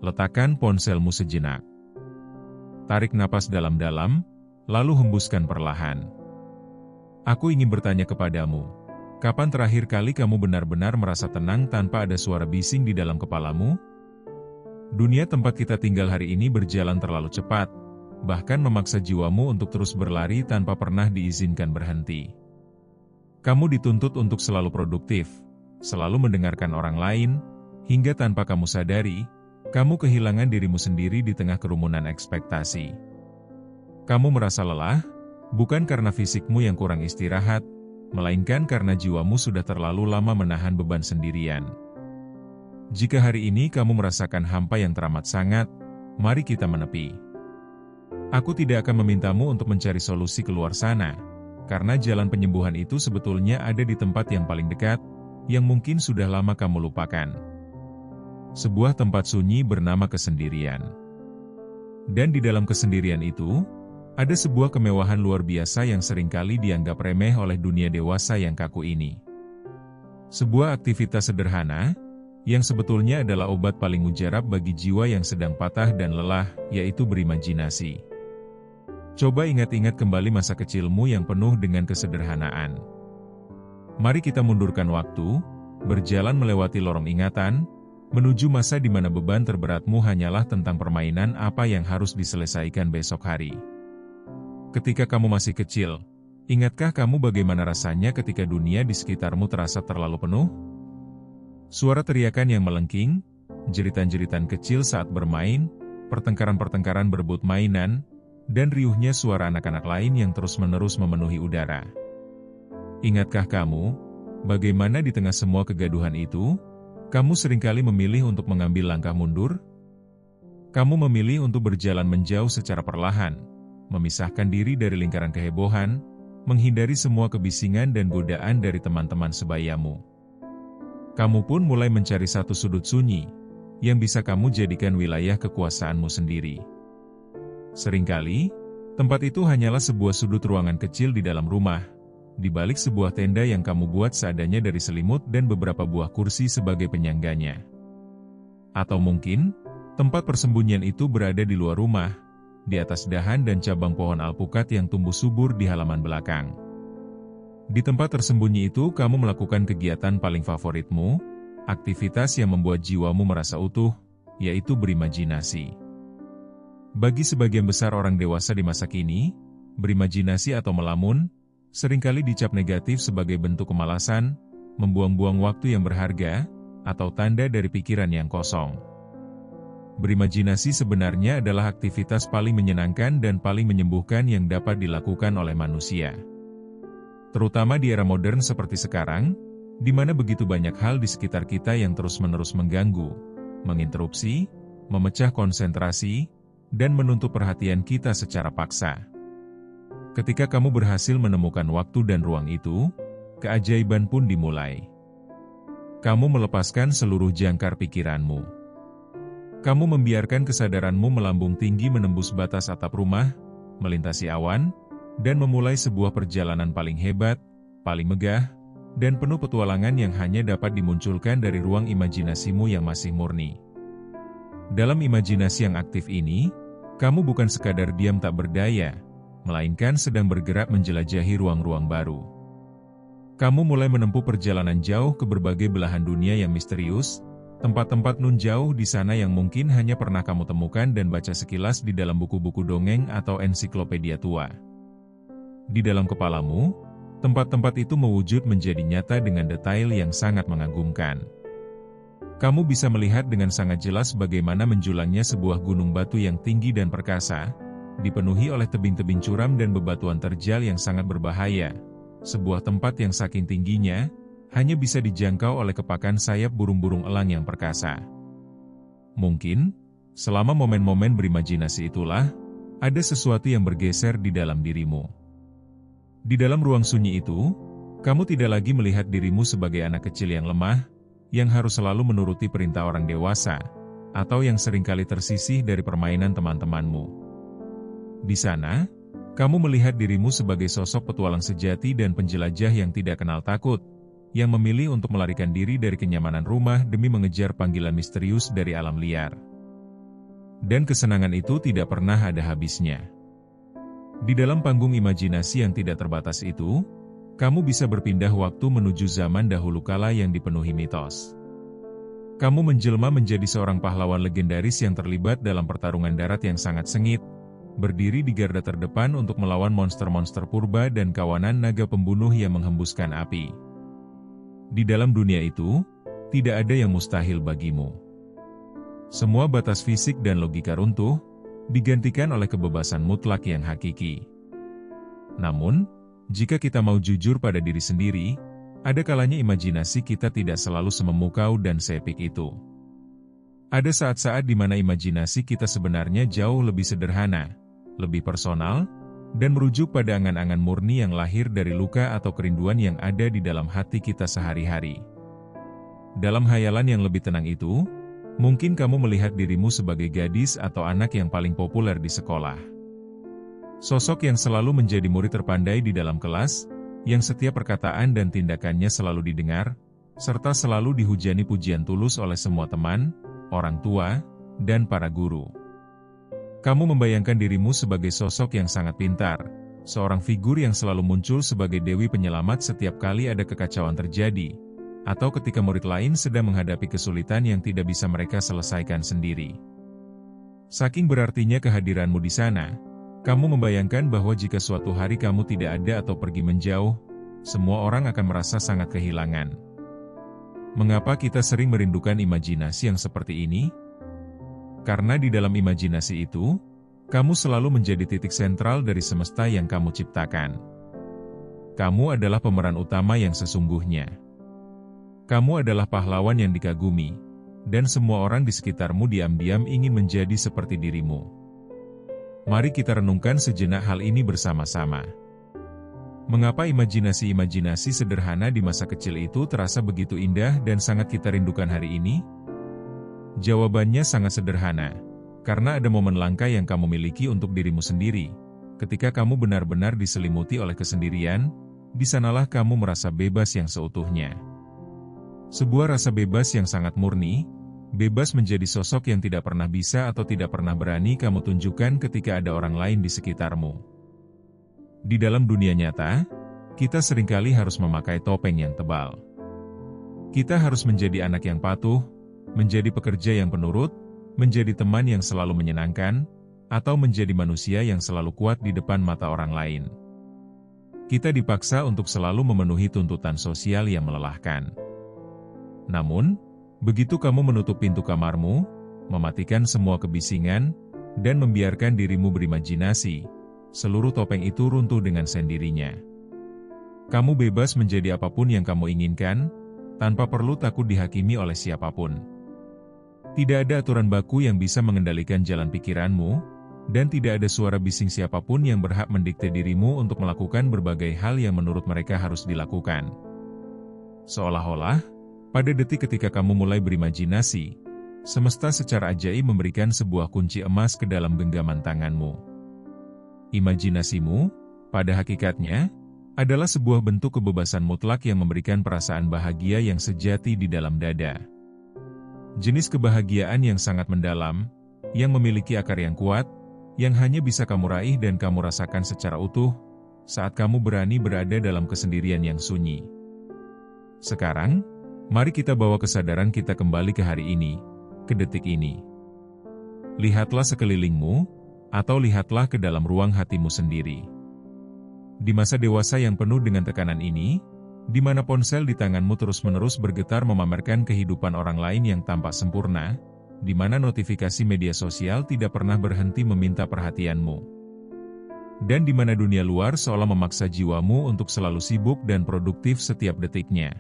Letakkan ponselmu sejenak. Tarik napas dalam-dalam, lalu hembuskan perlahan. Aku ingin bertanya kepadamu, kapan terakhir kali kamu benar-benar merasa tenang tanpa ada suara bising di dalam kepalamu? Dunia tempat kita tinggal hari ini berjalan terlalu cepat, bahkan memaksa jiwamu untuk terus berlari tanpa pernah diizinkan berhenti. Kamu dituntut untuk selalu produktif, selalu mendengarkan orang lain, hingga tanpa kamu sadari, kamu kehilangan dirimu sendiri di tengah kerumunan ekspektasi. Kamu merasa lelah, bukan karena fisikmu yang kurang istirahat, melainkan karena jiwamu sudah terlalu lama menahan beban sendirian. Jika hari ini kamu merasakan hampa yang teramat sangat, mari kita menepi. Aku tidak akan memintamu untuk mencari solusi keluar sana, karena jalan penyembuhan itu sebetulnya ada di tempat yang paling dekat, yang mungkin sudah lama kamu lupakan. Sebuah tempat sunyi bernama kesendirian. Dan di dalam kesendirian itu, ada sebuah kemewahan luar biasa yang seringkali dianggap remeh oleh dunia dewasa yang kaku ini. Sebuah aktivitas sederhana, yang sebetulnya adalah obat paling mujarab bagi jiwa yang sedang patah dan lelah, yaitu berimajinasi. Coba ingat-ingat kembali masa kecilmu yang penuh dengan kesederhanaan. Mari kita mundurkan waktu, berjalan melewati lorong ingatan, menuju masa di mana beban terberatmu hanyalah tentang permainan apa yang harus diselesaikan besok hari. Ketika kamu masih kecil, ingatkah kamu bagaimana rasanya ketika dunia di sekitarmu terasa terlalu penuh? Suara teriakan yang melengking, jeritan-jeritan kecil saat bermain, pertengkaran-pertengkaran berebut mainan, dan riuhnya suara anak-anak lain yang terus-menerus memenuhi udara. Ingatkah kamu, bagaimana di tengah semua kegaduhan itu, kamu seringkali memilih untuk mengambil langkah mundur? Kamu memilih untuk berjalan menjauh secara perlahan, memisahkan diri dari lingkaran kehebohan, menghindari semua kebisingan dan godaan dari teman-teman sebayamu. Kamu pun mulai mencari satu sudut sunyi, yang bisa kamu jadikan wilayah kekuasaanmu sendiri. Seringkali, tempat itu hanyalah sebuah sudut ruangan kecil di dalam rumah, di balik sebuah tenda yang kamu buat seadanya dari selimut dan beberapa buah kursi sebagai penyangganya. Atau mungkin, tempat persembunyian itu berada di luar rumah, di atas dahan dan cabang pohon alpukat yang tumbuh subur di halaman belakang. Di tempat tersembunyi itu kamu melakukan kegiatan paling favoritmu, aktivitas yang membuat jiwamu merasa utuh, yaitu berimajinasi. Bagi sebagian besar orang dewasa di masa kini, berimajinasi atau melamun, seringkali dicap negatif sebagai bentuk kemalasan, membuang-buang waktu yang berharga, atau tanda dari pikiran yang kosong. Berimajinasi sebenarnya adalah aktivitas paling menyenangkan dan paling menyembuhkan yang dapat dilakukan oleh manusia. Terutama di era modern seperti sekarang, di mana begitu banyak hal di sekitar kita yang terus-menerus mengganggu, menginterupsi, memecah konsentrasi, dan menuntut perhatian kita secara paksa. Ketika kamu berhasil menemukan waktu dan ruang itu, keajaiban pun dimulai. Kamu melepaskan seluruh jangkar pikiranmu. Kamu membiarkan kesadaranmu melambung tinggi menembus batas atap rumah, melintasi awan, dan memulai sebuah perjalanan paling hebat, paling megah, dan penuh petualangan yang hanya dapat dimunculkan dari ruang imajinasimu yang masih murni. Dalam imajinasi yang aktif ini, kamu bukan sekadar diam tak berdaya, melainkan sedang bergerak menjelajahi ruang-ruang baru. Kamu mulai menempuh perjalanan jauh ke berbagai belahan dunia yang misterius, tempat-tempat nun jauh di sana yang mungkin hanya pernah kamu temukan dan baca sekilas di dalam buku-buku dongeng atau ensiklopedia tua. Di dalam kepalamu, tempat-tempat itu mewujud menjadi nyata dengan detail yang sangat mengagumkan. Kamu bisa melihat dengan sangat jelas bagaimana menjulangnya sebuah gunung batu yang tinggi dan perkasa, dipenuhi oleh tebing-tebing curam dan bebatuan terjal yang sangat berbahaya. Sebuah tempat yang saking tingginya, hanya bisa dijangkau oleh kepakan sayap burung-burung elang yang perkasa. Mungkin, selama momen-momen berimajinasi itulah, ada sesuatu yang bergeser di dalam dirimu. Di dalam ruang sunyi itu, kamu tidak lagi melihat dirimu sebagai anak kecil yang lemah, yang harus selalu menuruti perintah orang dewasa, atau yang seringkali tersisih dari permainan teman-temanmu. Di sana, kamu melihat dirimu sebagai sosok petualang sejati dan penjelajah yang tidak kenal takut, yang memilih untuk melarikan diri dari kenyamanan rumah demi mengejar panggilan misterius dari alam liar. Dan kesenangan itu tidak pernah ada habisnya. Di dalam panggung imajinasi yang tidak terbatas itu, kamu bisa berpindah waktu menuju zaman dahulu kala yang dipenuhi mitos. Kamu menjelma menjadi seorang pahlawan legendaris yang terlibat dalam pertarungan darat yang sangat sengit, berdiri di garda terdepan untuk melawan monster-monster purba dan kawanan naga pembunuh yang menghembuskan api. Di dalam dunia itu, tidak ada yang mustahil bagimu. Semua batas fisik dan logika runtuh, digantikan oleh kebebasan mutlak yang hakiki. Namun, jika kita mau jujur pada diri sendiri, ada kalanya imajinasi kita tidak selalu sememukau dan seepik itu. Ada saat-saat di mana imajinasi kita sebenarnya jauh lebih sederhana, lebih personal, dan merujuk pada angan-angan murni yang lahir dari luka atau kerinduan yang ada di dalam hati kita sehari-hari. Dalam hayalan yang lebih tenang itu, mungkin kamu melihat dirimu sebagai gadis atau anak yang paling populer di sekolah. Sosok yang selalu menjadi murid terpandai di dalam kelas, yang setiap perkataan dan tindakannya selalu didengar, serta selalu dihujani pujian tulus oleh semua teman, orang tua, dan para guru. Kamu membayangkan dirimu sebagai sosok yang sangat pintar, seorang figur yang selalu muncul sebagai dewi penyelamat setiap kali ada kekacauan terjadi, atau ketika murid lain sedang menghadapi kesulitan yang tidak bisa mereka selesaikan sendiri. Saking berartinya kehadiranmu di sana, kamu membayangkan bahwa jika suatu hari kamu tidak ada atau pergi menjauh, semua orang akan merasa sangat kehilangan. Mengapa kita sering merindukan imajinasi yang seperti ini? Karena di dalam imajinasi itu, kamu selalu menjadi titik sentral dari semesta yang kamu ciptakan. Kamu adalah pemeran utama yang sesungguhnya. Kamu adalah pahlawan yang dikagumi, dan semua orang di sekitarmu diam-diam ingin menjadi seperti dirimu. Mari kita renungkan sejenak hal ini bersama-sama. Mengapa imajinasi-imajinasi sederhana di masa kecil itu terasa begitu indah dan sangat kita rindukan hari ini? Jawabannya sangat sederhana, karena ada momen langka yang kamu miliki untuk dirimu sendiri. Ketika kamu benar-benar diselimuti oleh kesendirian, di sanalah kamu merasa bebas yang seutuhnya. Sebuah rasa bebas yang sangat murni, bebas menjadi sosok yang tidak pernah bisa atau tidak pernah berani kamu tunjukkan ketika ada orang lain di sekitarmu. Di dalam dunia nyata, kita seringkali harus memakai topeng yang tebal. Kita harus menjadi anak yang patuh, menjadi pekerja yang penurut, menjadi teman yang selalu menyenangkan, atau menjadi manusia yang selalu kuat di depan mata orang lain. Kita dipaksa untuk selalu memenuhi tuntutan sosial yang melelahkan. Namun, begitu kamu menutup pintu kamarmu, mematikan semua kebisingan, dan membiarkan dirimu berimajinasi, seluruh topeng itu runtuh dengan sendirinya. Kamu bebas menjadi apapun yang kamu inginkan, tanpa perlu takut dihakimi oleh siapapun. Tidak ada aturan baku yang bisa mengendalikan jalan pikiranmu, dan tidak ada suara bising siapapun yang berhak mendikte dirimu untuk melakukan berbagai hal yang menurut mereka harus dilakukan. Seolah-olah, pada detik ketika kamu mulai berimajinasi, semesta secara ajaib memberikan sebuah kunci emas ke dalam genggaman tanganmu. Imajinasimu, pada hakikatnya, adalah sebuah bentuk kebebasan mutlak yang memberikan perasaan bahagia yang sejati di dalam dada. Jenis kebahagiaan yang sangat mendalam, yang memiliki akar yang kuat, yang hanya bisa kamu raih dan kamu rasakan secara utuh, saat kamu berani berada dalam kesendirian yang sunyi. Sekarang, mari kita bawa kesadaran kita kembali ke hari ini, ke detik ini. Lihatlah sekelilingmu, atau lihatlah ke dalam ruang hatimu sendiri. Di masa dewasa yang penuh dengan tekanan ini, di mana ponsel di tanganmu terus-menerus bergetar memamerkan kehidupan orang lain yang tampak sempurna, di mana notifikasi media sosial tidak pernah berhenti meminta perhatianmu, dan di mana dunia luar seolah memaksa jiwamu untuk selalu sibuk dan produktif setiap detiknya.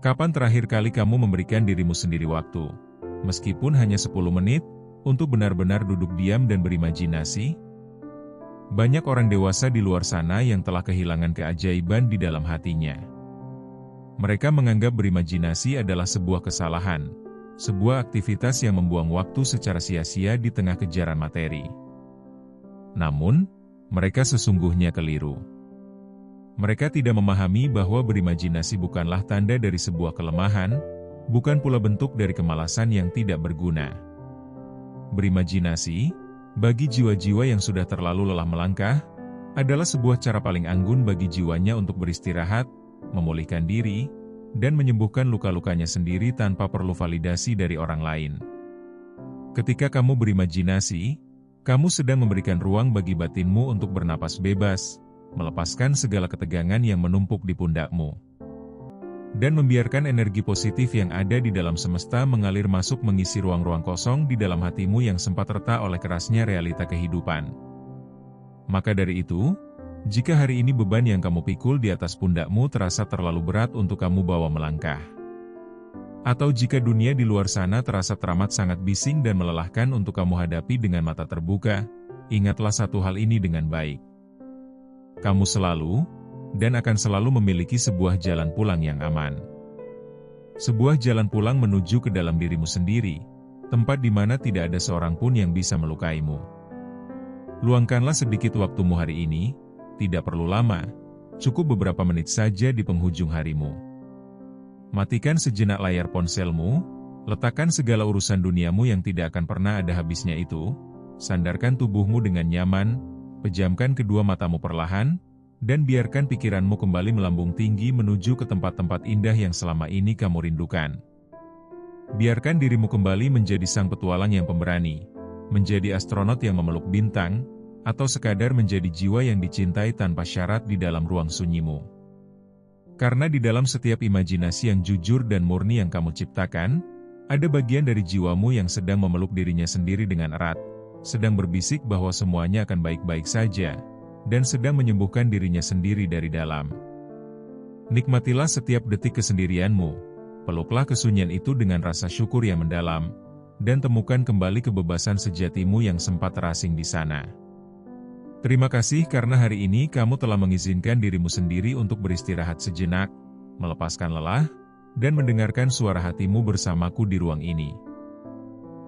Kapan terakhir kali kamu memberikan dirimu sendiri waktu, meskipun hanya 10 menit, untuk benar-benar duduk diam dan berimajinasi? Banyak orang dewasa di luar sana yang telah kehilangan keajaiban di dalam hatinya. Mereka menganggap berimajinasi adalah sebuah kesalahan, sebuah aktivitas yang membuang waktu secara sia-sia di tengah kejaran materi. Namun, mereka sesungguhnya keliru. Mereka tidak memahami bahwa berimajinasi bukanlah tanda dari sebuah kelemahan, bukan pula bentuk dari kemalasan yang tidak berguna. Berimajinasi, bagi jiwa-jiwa yang sudah terlalu lelah melangkah, adalah sebuah cara paling anggun bagi jiwanya untuk beristirahat, memulihkan diri, dan menyembuhkan luka-lukanya sendiri tanpa perlu validasi dari orang lain. Ketika kamu berimajinasi, kamu sedang memberikan ruang bagi batinmu untuk bernapas bebas, melepaskan segala ketegangan yang menumpuk di pundakmu, dan membiarkan energi positif yang ada di dalam semesta mengalir masuk mengisi ruang-ruang kosong di dalam hatimu yang sempat retak oleh kerasnya realita kehidupan. Maka dari itu, jika hari ini beban yang kamu pikul di atas pundakmu terasa terlalu berat untuk kamu bawa melangkah, atau jika dunia di luar sana terasa teramat sangat bising dan melelahkan untuk kamu hadapi dengan mata terbuka, ingatlah satu hal ini dengan baik. Kamu selalu, dan akan selalu memiliki sebuah jalan pulang yang aman. Sebuah jalan pulang menuju ke dalam dirimu sendiri, tempat di mana tidak ada seorang pun yang bisa melukaimu. Luangkanlah sedikit waktumu hari ini, tidak perlu lama, cukup beberapa menit saja di penghujung harimu. Matikan sejenak layar ponselmu, letakkan segala urusan duniamu yang tidak akan pernah ada habisnya itu, sandarkan tubuhmu dengan nyaman, pejamkan kedua matamu perlahan, dan biarkan pikiranmu kembali melambung tinggi menuju ke tempat-tempat indah yang selama ini kamu rindukan. Biarkan dirimu kembali menjadi sang petualang yang pemberani, menjadi astronot yang memeluk bintang, atau sekadar menjadi jiwa yang dicintai tanpa syarat di dalam ruang sunyimu. Karena di dalam setiap imajinasi yang jujur dan murni yang kamu ciptakan, ada bagian dari jiwamu yang sedang memeluk dirinya sendiri dengan erat, sedang berbisik bahwa semuanya akan baik-baik saja, dan sedang menyembuhkan dirinya sendiri dari dalam. Nikmatilah setiap detik kesendirianmu, peluklah kesunyian itu dengan rasa syukur yang mendalam, dan temukan kembali kebebasan sejatimu yang sempat terasing di sana. Terima kasih karena hari ini kamu telah mengizinkan dirimu sendiri untuk beristirahat sejenak, melepaskan lelah, dan mendengarkan suara hatimu bersamaku di ruang ini.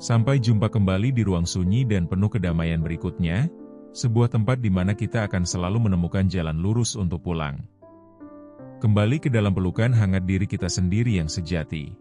Sampai jumpa kembali di ruang sunyi dan penuh kedamaian berikutnya, sebuah tempat di mana kita akan selalu menemukan jalan lurus untuk pulang. Kembali ke dalam pelukan hangat diri kita sendiri yang sejati.